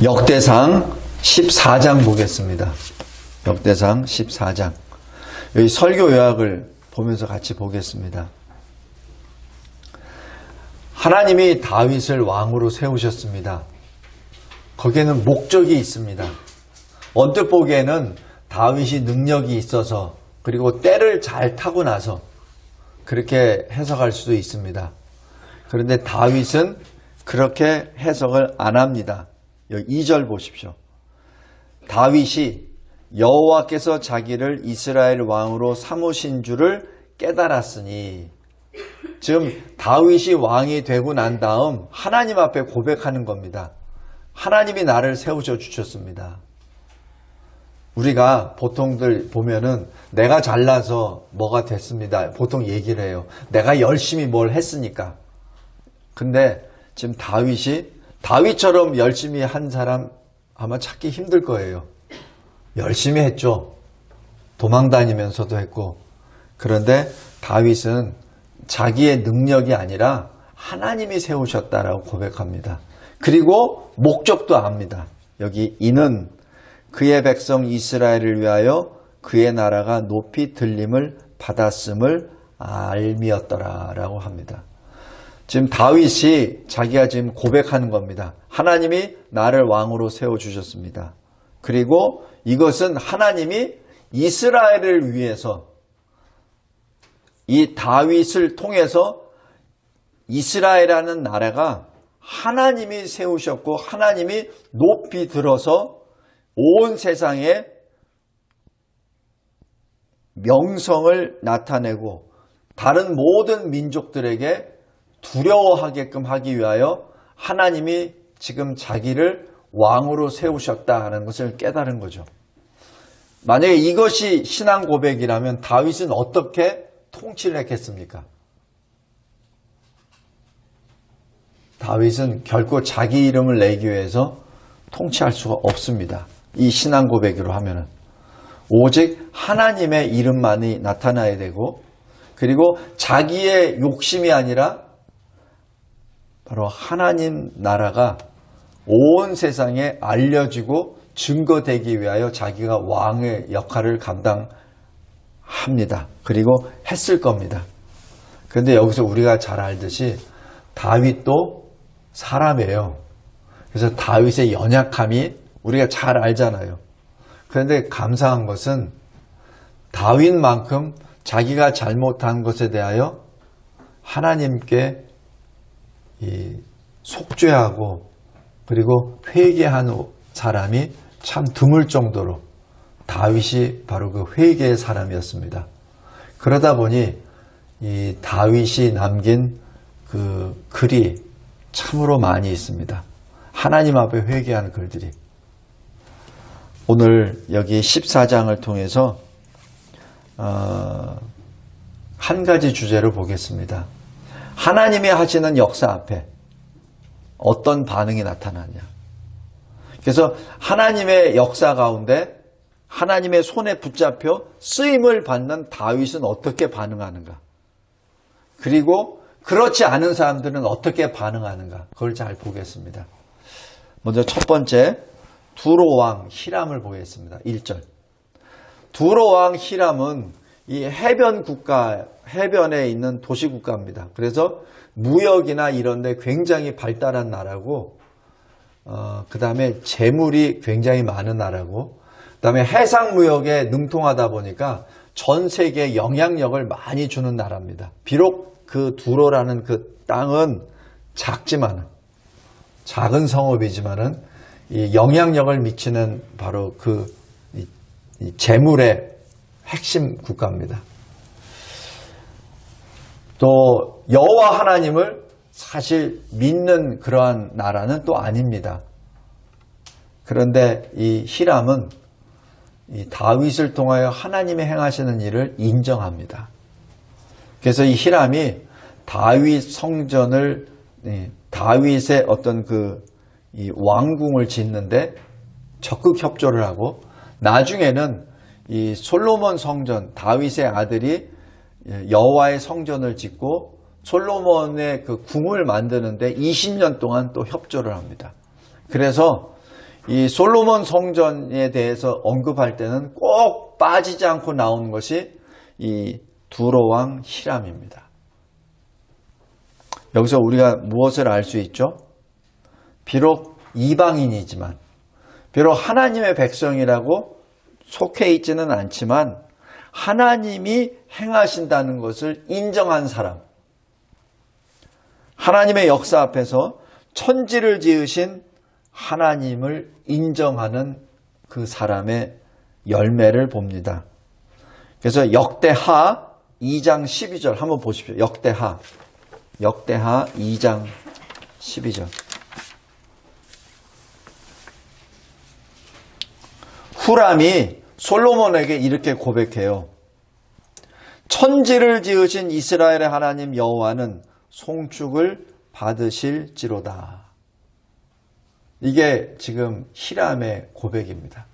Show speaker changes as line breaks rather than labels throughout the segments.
역대상 14장 보겠습니다. 역대상 14장. 여기 설교 요약을 보면서 같이 보겠습니다. 하나님이 다윗을 왕으로 세우셨습니다. 거기에는 목적이 있습니다. 언뜻 보기에는 다윗이 능력이 있어서 그리고 때를 잘 타고 나서 그렇게 해석할 수도 있습니다. 그런데 다윗은 그렇게 해석을 안 합니다. 여기 2절 보십시오. 다윗이 여호와께서 자기를 이스라엘 왕으로 삼으신 줄을 깨달았으니, 지금 다윗이 왕이 되고 난 다음 하나님 앞에 고백하는 겁니다. 하나님이 나를 세우셔 주셨습니다. 우리가 보통들 보면은 내가 잘나서 뭐가 됐습니다. 보통 얘기를 해요. 내가 열심히 뭘 했으니까. 근데 지금 다윗처럼 열심히 한 사람 아마 찾기 힘들 거예요. 열심히 했죠. 도망 다니면서도 했고. 그런데 다윗은 자기의 능력이 아니라 하나님이 세우셨다라고 고백합니다. 그리고 목적도 압니다. 여기 이는 그의 백성 이스라엘을 위하여 그의 나라가 높이 들림을 받았음을 알미였더라 라고 합니다. 지금 다윗이 자기가 지금 고백하는 겁니다. 하나님이 나를 왕으로 세워주셨습니다. 그리고 이것은 하나님이 이스라엘을 위해서 이 다윗을 통해서 이스라엘이라는 나라가 하나님이 세우셨고 하나님이 높이 들어서 온 세상에 명성을 나타내고 다른 모든 민족들에게 두려워하게끔 하기 위하여 하나님이 지금 자기를 왕으로 세우셨다는 것을 깨달은 거죠. 만약에 이것이 신앙 고백이라면 다윗은 어떻게 통치를 했겠습니까? 다윗은 결코 자기 이름을 내기 위해서 통치할 수가 없습니다. 이 신앙 고백으로 하면은 오직 하나님의 이름만이 나타나야 되고, 그리고 자기의 욕심이 아니라 바로 하나님 나라가 온 세상에 알려지고 증거되기 위하여 자기가 왕의 역할을 감당합니다. 그리고 했을 겁니다. 그런데 여기서 우리가 잘 알듯이 다윗도 사람이에요. 그래서 다윗의 연약함이 우리가 잘 알잖아요. 그런데 감사한 것은 다윗만큼 자기가 잘못한 것에 대하여 하나님께 속죄하고 그리고 회개한 사람이 참 드물 정도로 다윗이 바로 그 회개의 사람이었습니다. 그러다 보니 이 다윗이 남긴 그 글이 참으로 많이 있습니다. 하나님 앞에 회개하는 글들이. 오늘 여기 14장을 통해서 한 가지 주제를 보겠습니다. 하나님이 하시는 역사 앞에 어떤 반응이 나타나냐. 그래서 하나님의 역사 가운데 하나님의 손에 붙잡혀 쓰임을 받는 다윗은 어떻게 반응하는가. 그리고 그렇지 않은 사람들은 어떻게 반응하는가. 그걸 잘 보겠습니다. 먼저 첫 번째, 두로 왕 히람을 보겠습니다. 1절. 두로 왕 히람은 이 해변 국가, 해변에 있는 도시 국가입니다. 그래서 무역이나 이런 데 굉장히 발달한 나라고, 그 다음에 재물이 굉장히 많은 나라고, 그 다음에 해상 무역에 능통하다 보니까 전 세계에 영향력을 많이 주는 나라입니다. 비록 그 두로라는 그 땅은 작지만은, 작은 성읍이지만은 이 영향력을 미치는 바로 그 재물의 핵심 국가입니다. 또 여호와 하나님을 사실 믿는 그러한 나라는 또 아닙니다. 그런데 이 히람은 이 다윗을 통하여 하나님이 행하시는 일을 인정합니다. 그래서 이 히람이 다윗 성전을, 다윗의 어떤 이 왕궁을 짓는데 적극 협조를 하고, 나중에는 이 솔로몬 성전, 다윗의 아들이 여호와의 성전을 짓고 솔로몬의 그 궁을 만드는데 20년 동안 또 협조를 합니다. 그래서 이 솔로몬 성전에 대해서 언급할 때는 꼭 빠지지 않고 나오는 것이 이 두로 왕 히람입니다. 여기서 우리가 무엇을 알 수 있죠? 비록 이방인이지만, 비록 하나님의 백성이라고 속해 있지는 않지만 하나님이 행하신다는 것을 인정한 사람, 하나님의 역사 앞에서 천지를 지으신 하나님을 인정하는 그 사람의 열매를 봅니다. 그래서 역대하 2장 12절 한번 보십시오. 역대하 2장 12절. 후람이 솔로몬에게 이렇게 고백해요. 천지를 지으신 이스라엘의 하나님 여호와는 송축을 받으실지로다. 이게 지금 히람의 고백입니다.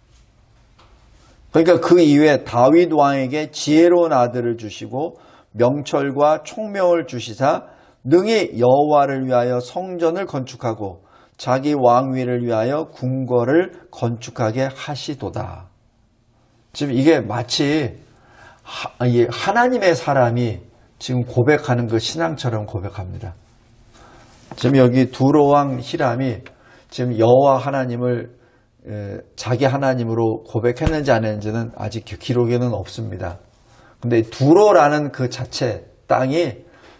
그러니까 그 이후에 다윗 왕에게 지혜로운 아들을 주시고 명철과 총명을 주시사 능히 여호와를 위하여 성전을 건축하고 자기 왕위를 위하여 궁궐을 건축하게 하시도다. 지금 이게 마치 하나님의 사람이 지금 고백하는 그 신앙처럼 고백합니다. 지금 여기 두로 왕 히람이 지금 여호와 하나님을 자기 하나님으로 고백했는지 안 했는지는 아직 기록에는 없습니다. 근데 두로라는 그 자체 땅이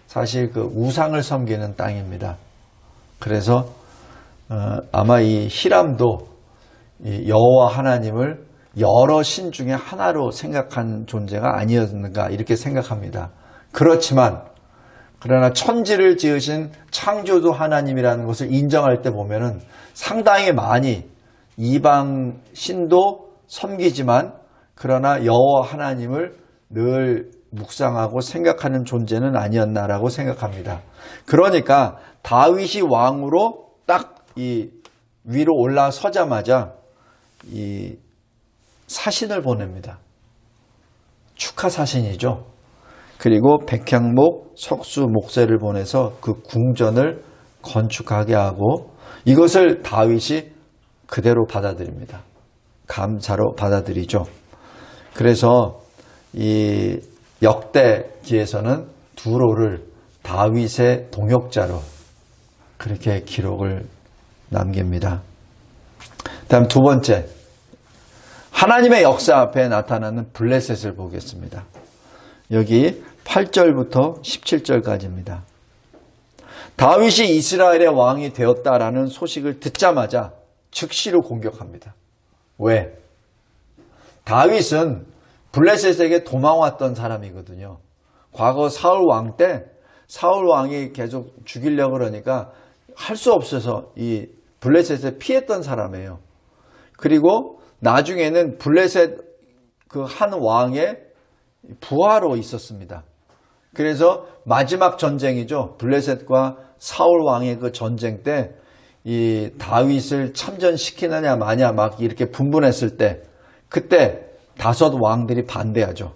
사실 그 우상을 섬기는 땅입니다. 그래서 아마 이 히람도 여호와 하나님을 여러 신 중에 하나로 생각한 존재가 아니었는가 이렇게 생각합니다. 그렇지만 그러나 천지를 지으신 창조주 하나님이라는 것을 인정할 때 보면은 상당히 많이 이방 신도 섬기지만 그러나 여호와 하나님을 늘 묵상하고 생각하는 존재는 아니었나라고 생각합니다. 그러니까 다윗이 왕으로 딱 이 위로 올라서자마자 이 사신을 보냅니다. 축하 사신이죠. 그리고 백향목, 석수, 목새를 보내서 그 궁전을 건축하게 하고 이것을 다윗이 그대로 받아들입니다. 감사로 받아들이죠. 그래서 이 역대기에서는 두로를 다윗의 동역자로 그렇게 기록을 남깁니다. 다음 두 번째, 하나님의 역사 앞에 나타나는 블레셋을 보겠습니다. 여기 8절부터 17절까지입니다. 다윗이 이스라엘의 왕이 되었다라는 소식을 듣자마자 즉시로 공격합니다. 왜? 다윗은 블레셋에게 도망왔던 사람이거든요. 과거 사울 왕 때 사울 왕이 계속 죽이려고 그러니까 할 수 없어서 이 블레셋에 피했던 사람이에요. 그리고 나중에는 블레셋 그 한 왕의 부하로 있었습니다. 그래서 마지막 전쟁이죠. 블레셋과 사울 왕의 그 전쟁 때 이 다윗을 참전시키느냐 마냐 막 이렇게 분분했을 때 그때 5 왕들이 반대하죠.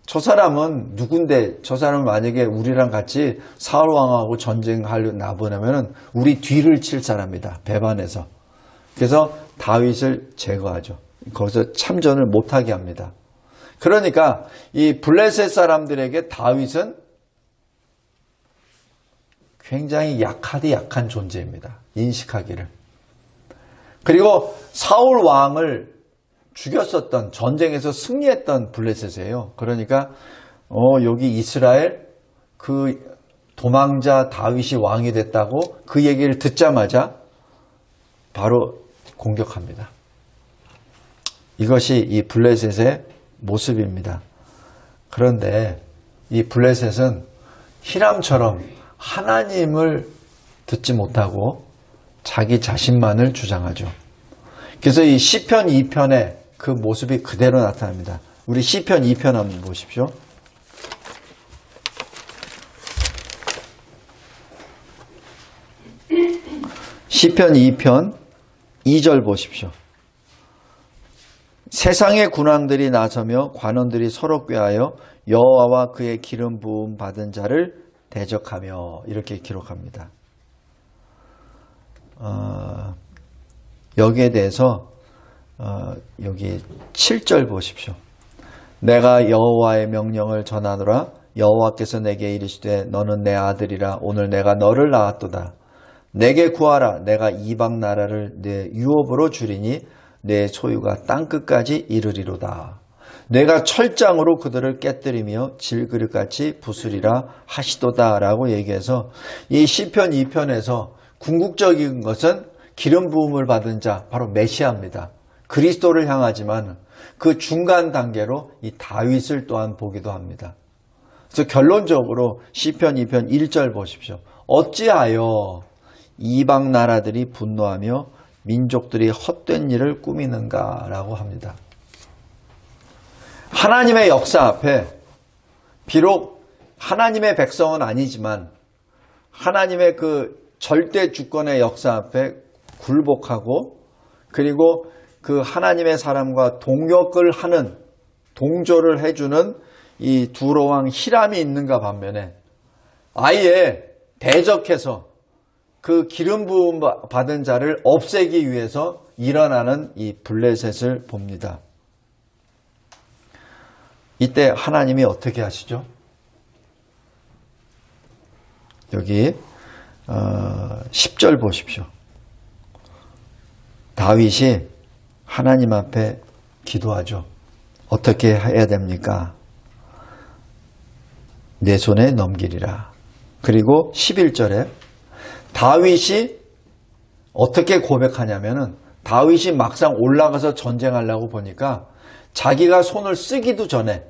저 사람은 누군데 저 사람은 만약에 우리랑 같이 사울 왕하고 전쟁하려 나보내면 우리 뒤를 칠 사람이다. 배반해서. 그래서 다윗을 제거하죠. 거기서 참전을 못하게 합니다. 그러니까 이 블레셋 사람들에게 다윗은 굉장히 약한 존재입니다. 인식하기를. 그리고 사울 왕을 죽였었던 전쟁에서 승리했던 블레셋이에요. 그러니까 여기 이스라엘 그 도망자 다윗이 왕이 됐다고 그 얘기를 듣자마자 바로 공격합니다. 이것이 이 블레셋의 모습입니다. 그런데 이 블레셋은 히람처럼 하나님을 듣지 못하고 자기 자신만을 주장하죠. 그래서 이 시편 2편에 그 모습이 그대로 나타납니다. 우리 시편 2편 한번 보십시오. 시편 2편 2절 보십시오. 세상의 군왕들이 나서며 관원들이 서로 꾀하여 여호와와 그의 기름 부음 받은 자를 대적하며 이렇게 기록합니다. 여기에 대해서 여기 7절 보십시오. 내가 여호와의 명령을 전하노라. 여호와께서 내게 이르시되 너는 내 아들이라. 오늘 내가 너를 낳았도다. 내게 구하라. 내가 이방 나라를 내 유업으로 주리니 내 소유가 땅끝까지 이르리로다. 내가 철장으로 그들을 깨뜨리며 질그릇같이 부수리라 하시도다 라고 얘기해서 이 시편 2편에서 궁극적인 것은 기름 부음을 받은 자, 바로 메시아입니다. 그리스도를 향하지만 그 중간 단계로 이 다윗을 또한 보기도 합니다. 그래서 결론적으로 시편 2편 1절 보십시오. 어찌하여 이방 나라들이 분노하며 민족들이 헛된 일을 꾸미는가 라고 합니다. 하나님의 역사 앞에 비록 하나님의 백성은 아니지만 하나님의 그 절대 주권의 역사 앞에 굴복하고 그리고 그 하나님의 사람과 동역을 하는 동조를 해주는 이 두로왕 히람이 있는가 반면에 아예 대적해서 그 기름 부음 받은 자를 없애기 위해서 일어나는 이 블레셋을 봅니다. 이때 하나님이 어떻게 하시죠? 여기 10절 보십시오. 다윗이 하나님 앞에 기도하죠. 어떻게 해야 됩니까? 내 손에 넘기리라. 그리고 11절에 다윗이 어떻게 고백하냐면은 다윗이 막상 올라가서 전쟁하려고 보니까 자기가 손을 쓰기도 전에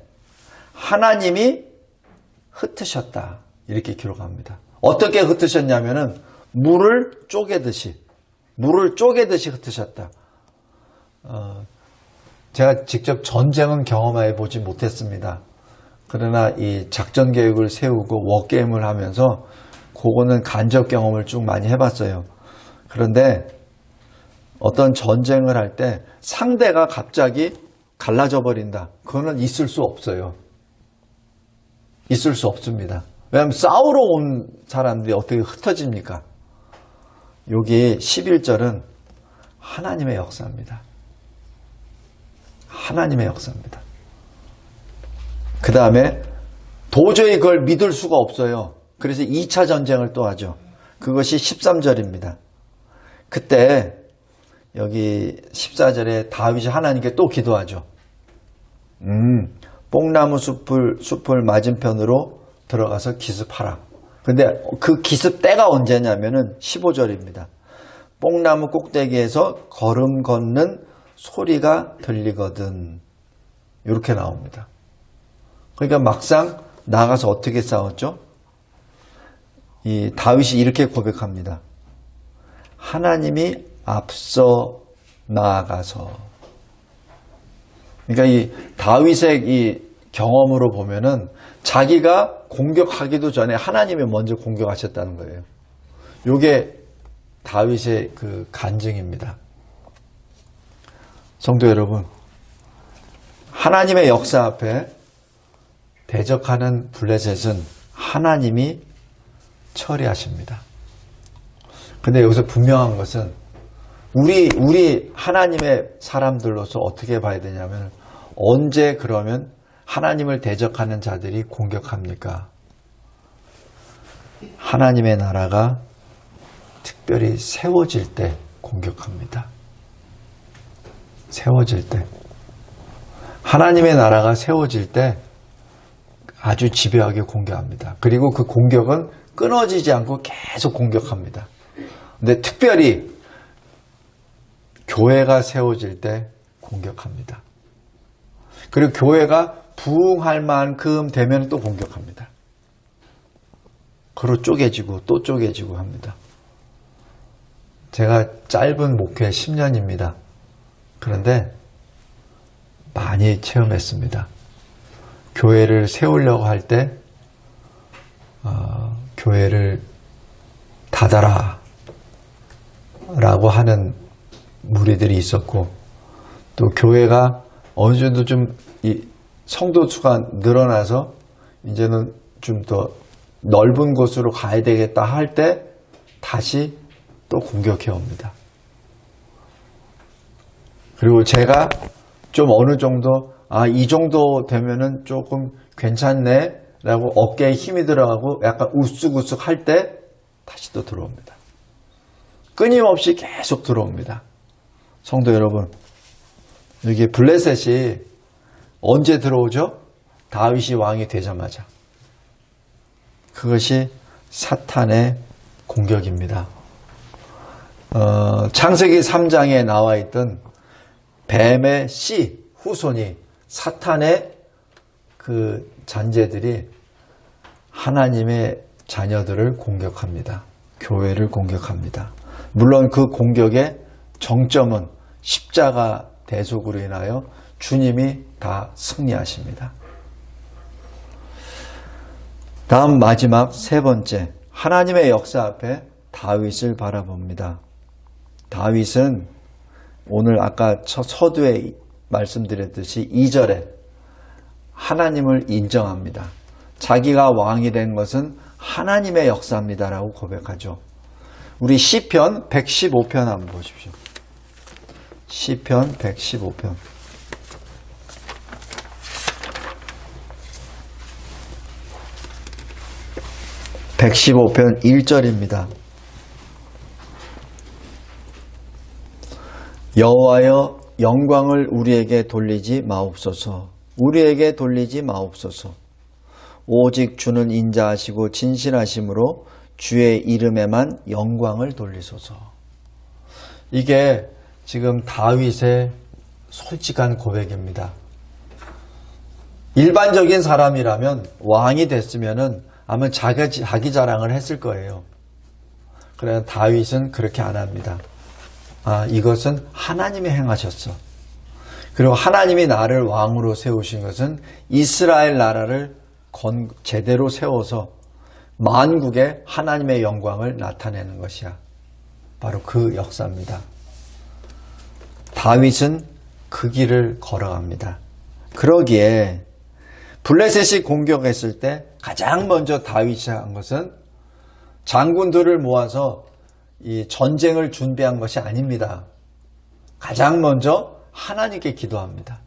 하나님이 흩으셨다. 이렇게 기록합니다. 어떻게 흩으셨냐면은 물을 쪼개듯이 흩으셨다. 제가 직접 전쟁은 경험해 보지 못했습니다. 그러나 이 작전 계획을 세우고 워게임을 하면서 그거는 간접 경험을 쭉 많이 해봤어요. 그런데 어떤 전쟁을 할 때 상대가 갑자기 갈라져 버린다. 그거는 있을 수 없어요. 있을 수 없습니다. 왜냐하면 싸우러 온 사람들이 어떻게 흩어집니까? 여기 11절은 하나님의 역사입니다. 하나님의 역사입니다. 그 다음에 도저히 그걸 믿을 수가 없어요. 그래서 2차 전쟁을 또 하죠. 그것이 13절입니다. 그때 여기 14절에 다윗이 하나님께 또 기도하죠. 뽕나무 숲을 맞은편으로 들어가서 기습하라. 근데 그 기습 때가 언제냐면은 15절입니다. 뽕나무 꼭대기에서 걸음 걷는 소리가 들리거든. 이렇게 나옵니다. 그러니까 막상 나가서 어떻게 싸웠죠? 이 다윗이 이렇게 고백합니다. 하나님이 앞서 나아가서. 그러니까 이 다윗의 이 경험으로 보면은 자기가 공격하기도 전에 하나님이 먼저 공격하셨다는 거예요. 이게 다윗의 그 간증입니다. 성도 여러분, 하나님의 역사 앞에 대적하는 블레셋은 하나님이 처리하십니다. 근데 여기서 분명한 것은 우리 하나님의 사람들로서 어떻게 봐야 되냐면 언제 그러면 하나님을 대적하는 자들이 공격합니까? 하나님의 나라가 특별히 세워질 때 공격합니다. 세워질 때. 하나님의 나라가 세워질 때 아주 집요하게 공격합니다. 그리고 그 공격은 끊어지지 않고 계속 공격합니다. 근데 특별히 교회가 세워질 때 공격합니다. 그리고 교회가 부흥할 만큼 되면 또 공격합니다. 그로 쪼개지고 또 쪼개지고 합니다. 제가 짧은 목회 10년입니다. 그런데 많이 체험했습니다. 교회를 세우려고 할 때 교회를 닫아라 라고 하는 무리들이 있었고, 또 교회가 어느 정도 좀 이 성도 수가 늘어나서 이제는 좀 더 넓은 곳으로 가야 되겠다 할 때 다시 또 공격해 옵니다. 그리고 제가 좀 어느 정도 이 정도 되면은 조금 괜찮네 라고 어깨에 힘이 들어가고 약간 우쓱우쓱 할 때 다시 또 들어옵니다. 끊임없이 계속 들어옵니다. 성도 여러분, 여기 블레셋이 언제 들어오죠? 다윗이 왕이 되자마자. 그것이 사탄의 공격입니다. 창세기 3장에 나와 있던 뱀의 씨 후손이 사탄의 그 잔재들이 하나님의 자녀들을 공격합니다. 교회를 공격합니다. 물론 그 공격의 정점은 십자가 대속으로 인하여 주님이 다 승리하십니다. 다음 마지막 세 번째, 하나님의 역사 앞에 다윗을 바라봅니다. 다윗은 오늘 아까 서두에 말씀드렸듯이 2절에 하나님을 인정합니다. 자기가 왕이 된 것은 하나님의 역사입니다라고 고백하죠. 우리 시편 115편 한번 보십시오. 시편 115편. 115편 1절입니다. 여호와여 영광을 우리에게 돌리지 마옵소서. 우리에게 돌리지 마옵소서. 오직 주는 인자하시고 진실하심으로 주의 이름에만 영광을 돌리소서. 이게 지금 다윗의 솔직한 고백입니다. 일반적인 사람이라면 왕이 됐으면은 아마 자기 자랑을 했을 거예요. 그러나 다윗은 그렇게 안 합니다. 이것은 하나님이 행하셨어. 그리고 하나님이 나를 왕으로 세우신 것은 이스라엘 나라를 제대로 세워서 만국에 하나님의 영광을 나타내는 것이야. 바로 그 역사입니다. 다윗은 그 길을 걸어갑니다. 그러기에 블레셋이 공격했을 때 가장 먼저 다윗이 한 것은 장군들을 모아서 이 전쟁을 준비한 것이 아닙니다. 가장 먼저 하나님께 기도합니다.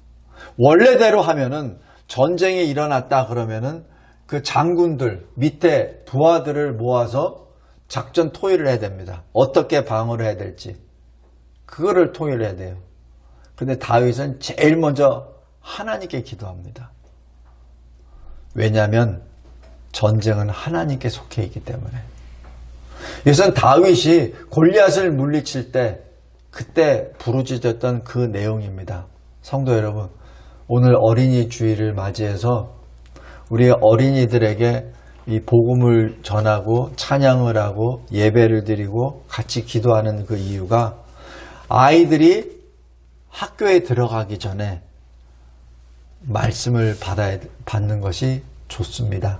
원래대로 하면은 전쟁이 일어났다 그러면은 그 장군들 밑에 부하들을 모아서 작전 토의를 해야 됩니다. 어떻게 방어를 해야 될지 그거를 토의를 해야 돼요. 근데 다윗은 제일 먼저 하나님께 기도합니다. 왜냐하면 전쟁은 하나님께 속해 있기 때문에. 이것은 다윗이 골리앗을 물리칠 때 그때 부르짖었던 그 내용입니다. 성도 여러분, 오늘 어린이 주일을 맞이해서 우리 어린이들에게 이 복음을 전하고 찬양을 하고 예배를 드리고 같이 기도하는 그 이유가 아이들이 학교에 들어가기 전에 말씀을 받는 것이 좋습니다.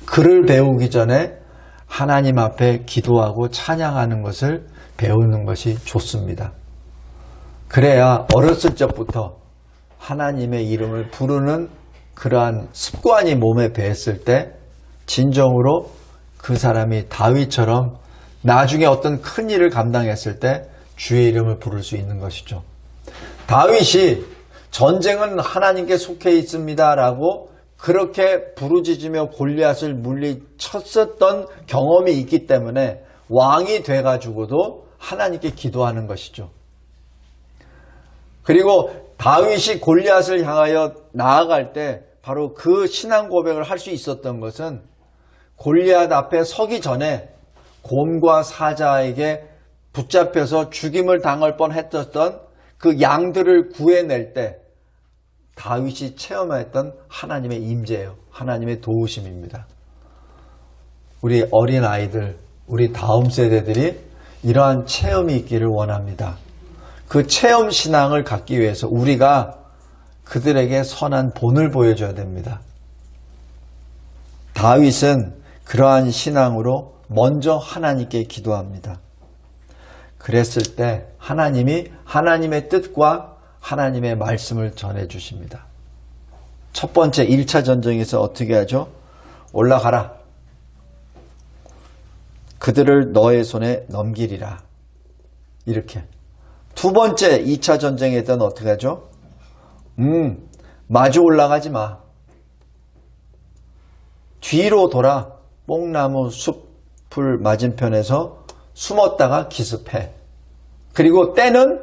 글을 배우기 전에 하나님 앞에 기도하고 찬양하는 것을 배우는 것이 좋습니다. 그래야 어렸을 적부터 하나님의 이름을 부르는 그러한 습관이 몸에 배었을 때 진정으로 그 사람이 다윗처럼 나중에 어떤 큰 일을 감당했을 때 주의 이름을 부를 수 있는 것이죠. 다윗이 전쟁은 하나님께 속해 있습니다 라고 그렇게 부르짖으며 골리앗을 물리쳤었던 경험이 있기 때문에 왕이 돼가지고도 하나님께 기도하는 것이죠. 그리고 다윗이 골리앗을 향하여 나아갈 때 바로 그 신앙 고백을 할 수 있었던 것은 골리앗 앞에 서기 전에 곰과 사자에게 붙잡혀서 죽임을 당할 뻔했었던 그 양들을 구해낼 때 다윗이 체험했던 하나님의 임재예요. 하나님의 도우심입니다. 우리 어린아이들, 우리 다음 세대들이 이러한 체험이 있기를 원합니다. 그 체험 신앙을 갖기 위해서 우리가 그들에게 선한 본을 보여줘야 됩니다. 다윗은 그러한 신앙으로 먼저 하나님께 기도합니다. 그랬을 때 하나님이 하나님의 뜻과 하나님의 말씀을 전해주십니다. 첫 번째 1차 전쟁에서 어떻게 하죠? 올라가라. 그들을 너의 손에 넘기리라. 이렇게. 두 번째 2차 전쟁에 때는 어떻게 하죠? 마주 올라가지 마. 뒤로 돌아 뽕나무 숲을 맞은편에서 숨었다가 기습해. 그리고 때는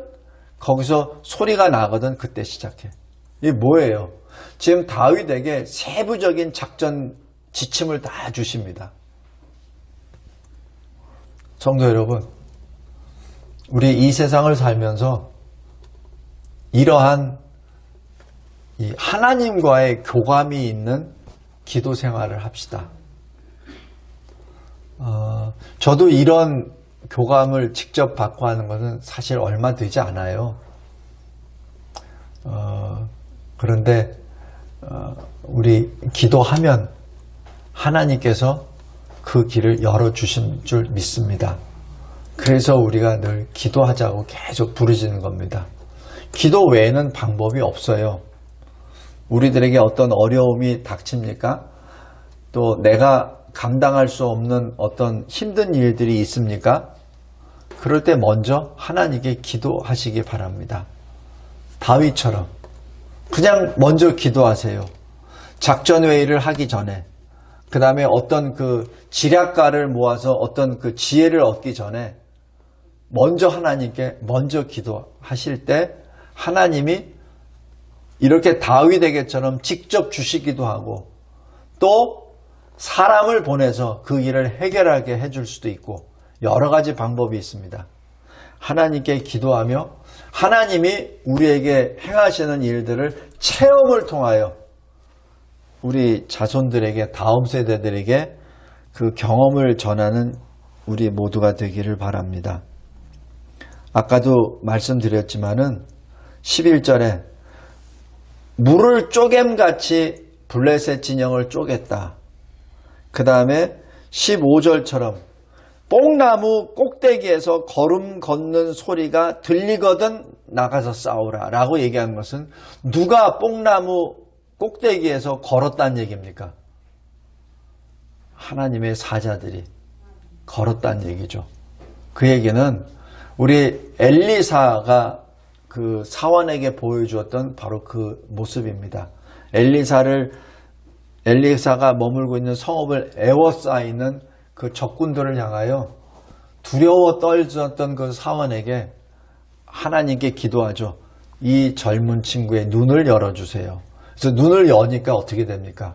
거기서 소리가 나거든. 그때 시작해. 이게 뭐예요? 지금 다윗에게 세부적인 작전 지침을 다 주십니다. 성도 여러분, 우리 이 세상을 살면서 이러한 이 하나님과의 교감이 있는 기도 생활을 합시다. 저도 이런 교감을 직접 받고 하는 것은 사실 얼마 되지 않아요. 그런데 우리 기도하면 하나님께서 그 길을 열어주신 줄 믿습니다. 그래서 우리가 늘 기도하자고 계속 부르짖는 겁니다. 기도 외에는 방법이 없어요. 우리들에게 어떤 어려움이 닥칩니까? 또 내가 감당할 수 없는 어떤 힘든 일들이 있습니까? 그럴 때 먼저 하나님께 기도하시기 바랍니다. 다윗처럼 그냥 먼저 기도하세요. 작전회의를 하기 전에, 그 다음에 어떤 그 지략가를 모아서 어떤 그 지혜를 얻기 전에 먼저 하나님께 먼저 기도하실 때 하나님이 이렇게 다윗에게처럼 직접 주시기도 하고 또 사람을 보내서 그 일을 해결하게 해줄 수도 있고 여러 가지 방법이 있습니다. 하나님께 기도하며 하나님이 우리에게 행하시는 일들을 체험을 통하여 우리 자손들에게, 다음 세대들에게 그 경험을 전하는 우리 모두가 되기를 바랍니다. 아까도 말씀드렸지만은 11절에 물을 쪼개같이 블레셋 진영을 쪼갰다. 그 다음에 15절처럼 뽕나무 꼭대기에서 걸음 걷는 소리가 들리거든 나가서 싸우라 라고 얘기한 것은 누가 뽕나무 꼭대기에서 걸었다는 얘기입니까? 하나님의 사자들이 걸었다는 얘기죠. 그 얘기는 우리 엘리사가 그 사원에게 보여주었던 바로 그 모습입니다. 엘리사가 머물고 있는 성읍을 에워싸이는 그 적군들을 향하여 두려워 떨었던 그 사원에게 하나님께 기도하죠. 이 젊은 친구의 눈을 열어주세요. 그래서 눈을 여니까 어떻게 됩니까?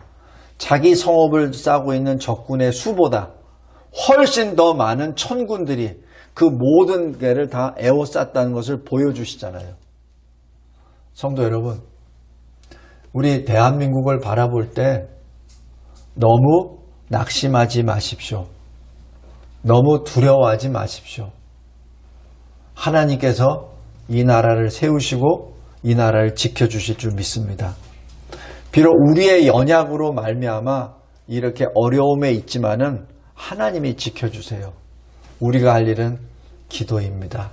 자기 성읍을 싸고 있는 적군의 수보다 훨씬 더 많은 천군들이 그 모든 개를 다 에워쌌다는 것을 보여주시잖아요. 성도 여러분, 우리 대한민국을 바라볼 때 너무 낙심하지 마십시오. 너무 두려워하지 마십시오. 하나님께서 이 나라를 세우시고 이 나라를 지켜주실 줄 믿습니다. 비록 우리의 연약으로 말미암아 이렇게 어려움에 있지만은 하나님이 지켜주세요. 우리가 할 일은 기도입니다.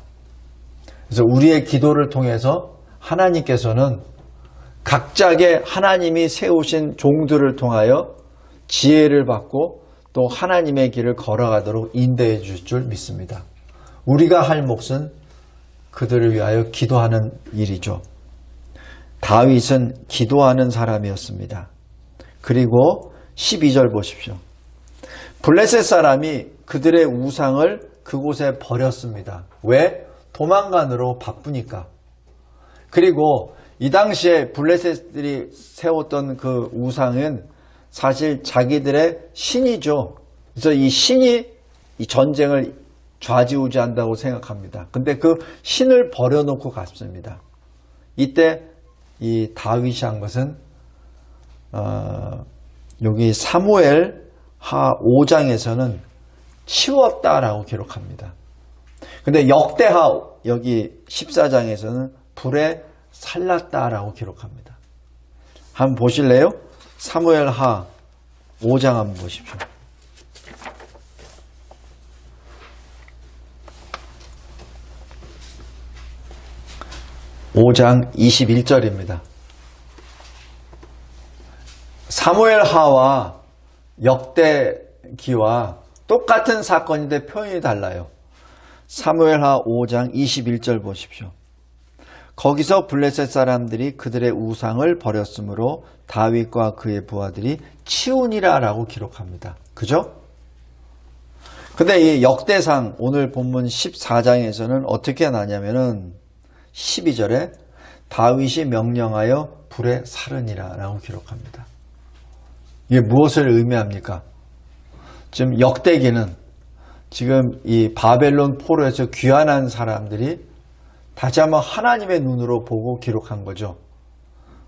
그래서 우리의 기도를 통해서 하나님께서는 각자의 하나님이 세우신 종들을 통하여 지혜를 받고 또 하나님의 길을 걸어가도록 인도해 주실 줄 믿습니다. 우리가 할 몫은 그들을 위하여 기도하는 일이죠. 다윗은 기도하는 사람이었습니다. 그리고 12절 보십시오. 블레셋 사람이 그들의 우상을 그곳에 버렸습니다. 왜? 도망간으로 바쁘니까. 그리고 이 당시에 블레셋들이 세웠던 그 우상은 사실 자기들의 신이죠. 그래서 이 신이 이 전쟁을 좌지우지한다고 생각합니다. 근데 그 신을 버려놓고 갔습니다. 이때 이 다윗이 한 것은 여기 사무엘 하 5장에서는 치웠다라고 기록합니다. 근데 역대하 여기 14장에서는 불에 살랐다라고 기록합니다. 한번 보실래요? 사무엘 하 5장 한번 보십시오. (5장 21절입니다) 사무엘 하와 역대기와 똑같은 사건인데 표현이 달라요. 사무엘하 5장 21절 보십시오. 거기서 블레셋 사람들이 그들의 우상을 버렸으므로 다윗과 그의 부하들이 치우니라 라고 기록합니다. 그죠? 근데 이 역대상 오늘 본문 14장에서는 어떻게 나냐면은 12절에 다윗이 명령하여 불에 사르니라 라고 기록합니다. 이게 무엇을 의미합니까? 지금 역대기는 지금 이 바벨론 포로에서 귀환한 사람들이 다시 한번 하나님의 눈으로 보고 기록한 거죠.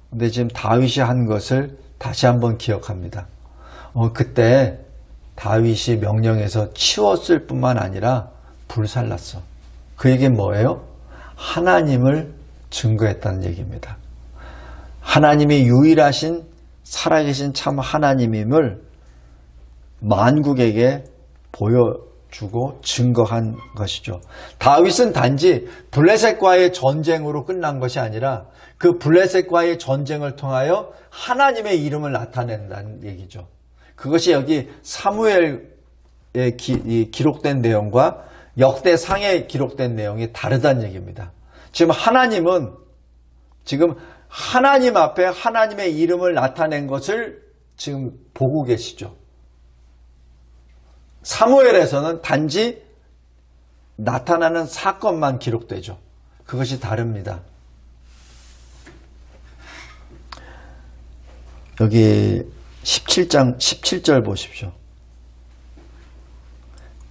근데 지금 다윗이 한 것을 다시 한번 기억합니다. 그때 다윗이 명령해서 치웠을 뿐만 아니라 불살랐어. 그 얘기는 뭐예요? 하나님을 증거했다는 얘기입니다. 하나님이 유일하신 살아계신 참 하나님임을 만국에게 보여주고 증거한 것이죠. 다윗은 단지 블레셋과의 전쟁으로 끝난 것이 아니라 그 블레셋과의 전쟁을 통하여 하나님의 이름을 나타낸다는 얘기죠. 그것이 여기 사무엘에 기록된 내용과 역대상에 기록된 내용이 다르다는 얘기입니다. 지금 하나님은 지금 하나님 앞에 하나님의 이름을 나타낸 것을 지금 보고 계시죠. 사무엘에서는 단지 나타나는 사건만 기록되죠. 그것이 다릅니다. 여기 17장 17절 보십시오.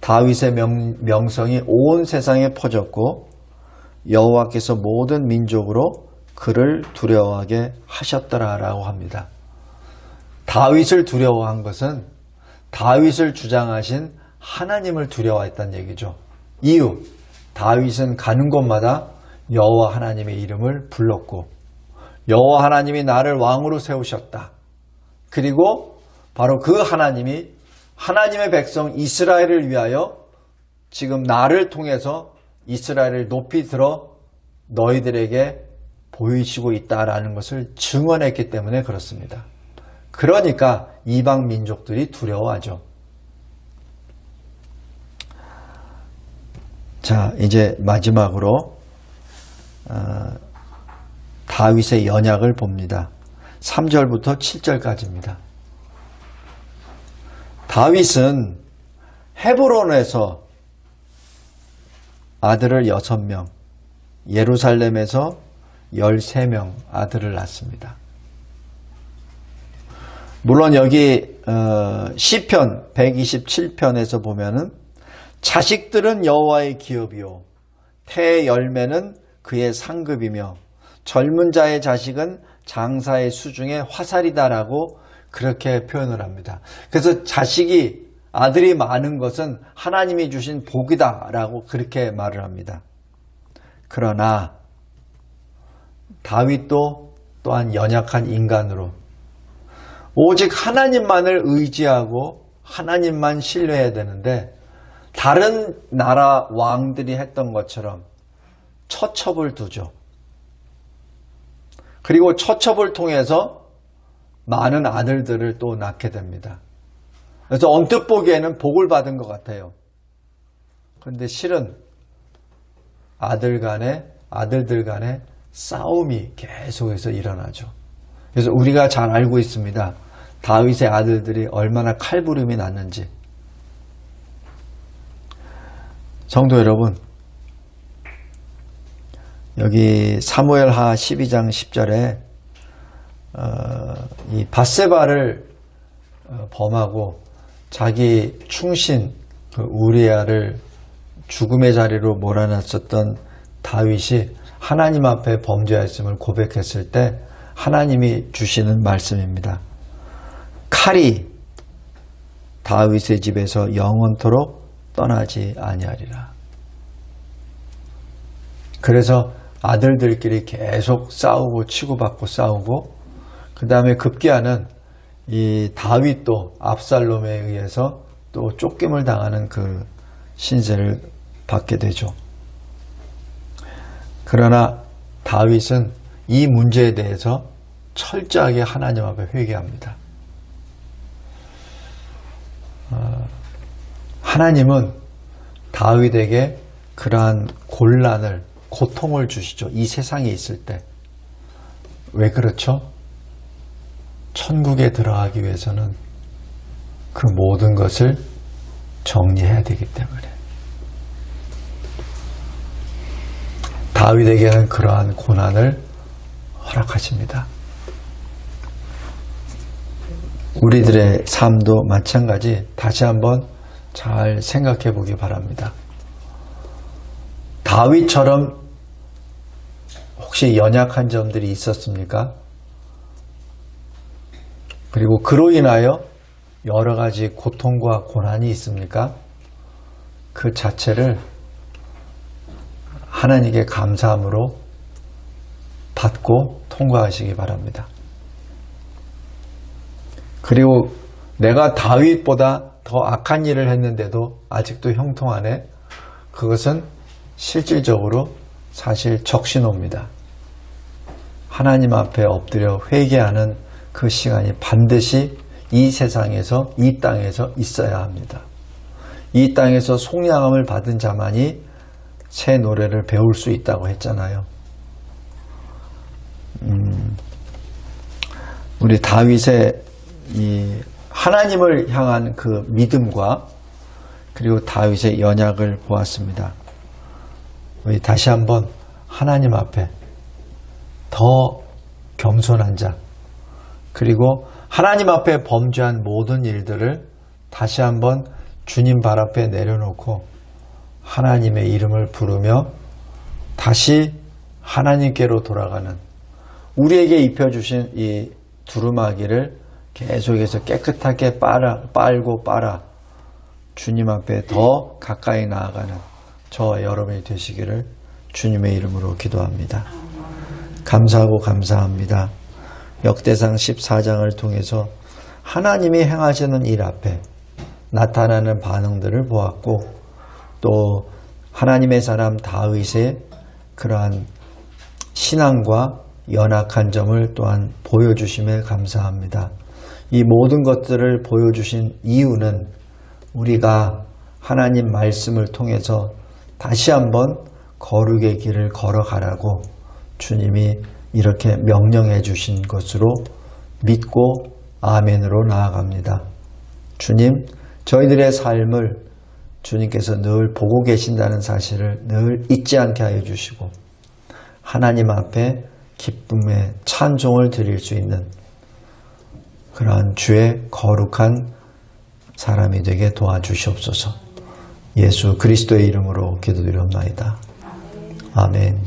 다윗의 명성이 온 세상에 퍼졌고 여호와께서 모든 민족으로 그를 두려워하게 하셨더라라고 합니다. 다윗을 두려워한 것은 다윗을 주장하신 하나님을 두려워했다는 얘기죠. 이유, 다윗은 가는 곳마다 여호와 하나님의 이름을 불렀고 여호와 하나님이 나를 왕으로 세우셨다. 그리고 바로 그 하나님이 하나님의 백성 이스라엘을 위하여 지금 나를 통해서 이스라엘을 높이 들어 너희들에게 보이시고 있다라는 것을 증언했기 때문에 그렇습니다. 그러니까 이방 민족들이 두려워하죠. 자, 이제 마지막으로 다윗의 연약을 봅니다. 3절부터 7절까지입니다. 다윗은 헤브론에서 아들을 6명, 예루살렘에서 13명 아들을 낳습니다. 물론 여기 시편 127편에서 보면은 자식들은 여호와의 기업이요 태의 열매는 그의 상급이며 젊은 자의 자식은 장사의 수중에 화살이다라고 그렇게 표현을 합니다. 그래서 자식이 아들이 많은 것은 하나님이 주신 복이다라고 그렇게 말을 합니다. 그러나 다윗도 또한 연약한 인간으로 오직 하나님만을 의지하고 하나님만 신뢰해야 되는데 다른 나라 왕들이 했던 것처럼 처첩을 두죠. 그리고 처첩을 통해서 많은 아들들을 또 낳게 됩니다. 그래서 언뜻 보기에는 복을 받은 것 같아요. 그런데 실은 아들들 간에 싸움이 계속해서 일어나죠. 그래서 우리가 잘 알고 있습니다. 다윗의 아들들이 얼마나 칼부림이 났는지. 성도 여러분, 여기 사무엘하 12장 10절에 이 밧세바를 범하고 자기 충신 우리아를 죽음의 자리로 몰아놨었던 다윗이 하나님 앞에 범죄했음을 고백했을 때 하나님이 주시는 말씀입니다. 칼이 다윗의 집에서 영원토록 떠나지 아니하리라. 그래서 아들들끼리 계속 싸우고 치고받고 싸우고 그 다음에 급기야는 이 다윗도 압살롬에 의해서 또 쫓김을 당하는 그 신세를 받게 되죠. 그러나 다윗은 이 문제에 대해서 철저하게 하나님 앞에 회개합니다. 하나님은 다윗에게 그러한 곤란을, 고통을 주시죠. 이 세상에 있을 때. 왜 그렇죠? 천국에 들어가기 위해서는 그 모든 것을 정리해야 되기 때문에. 다윗에게는 그러한 고난을 허락하십니다. 우리들의 삶도 마찬가지 다시 한번 잘 생각해 보기 바랍니다. 다윗처럼 혹시 연약한 점들이 있었습니까? 그리고 그로 인하여 여러 가지 고통과 고난이 있습니까? 그 자체를 하나님께 감사함으로 받고 통과하시기 바랍니다. 그리고 내가 다윗보다 더 악한 일을 했는데도 아직도 형통하네. 그것은 실질적으로 사실 적신호입니다. 하나님 앞에 엎드려 회개하는 그 시간이 반드시 이 세상에서, 이 땅에서 있어야 합니다. 이 땅에서 속량함을 받은 자만이 새 노래를 배울 수 있다고 했잖아요. 우리 다윗의 이 하나님을 향한 그 믿음과 그리고 다윗의 연약을 보았습니다. 우리 다시 한번 하나님 앞에 더 겸손한 자, 그리고 하나님 앞에 범죄한 모든 일들을 다시 한번 주님 발 앞에 내려놓고 하나님의 이름을 부르며 다시 하나님께로 돌아가는, 우리에게 입혀주신 이 두루마기를 계속해서 깨끗하게 빨고 빨아 주님 앞에 더 가까이 나아가는 저와 여러분이 되시기를 주님의 이름으로 기도합니다. 감사하고 감사합니다. 역대상 14장을 통해서 하나님이 행하시는 일 앞에 나타나는 반응들을 보았고, 또 하나님의 사람 다윗의 그러한 신앙과 연약한 점을 또한 보여주심에 감사합니다. 이 모든 것들을 보여주신 이유는 우리가 하나님 말씀을 통해서 다시 한번 거룩의 길을 걸어가라고 주님이 이렇게 명령해 주신 것으로 믿고 아멘으로 나아갑니다. 주님, 저희들의 삶을 주님께서 늘 보고 계신다는 사실을 늘 잊지 않게 하여 주시고 하나님 앞에 기쁨의 찬송을 드릴 수 있는 그러한 주의 거룩한 사람이 되게 도와주시옵소서. 예수 그리스도의 이름으로 기도드렸나이다. 아멘.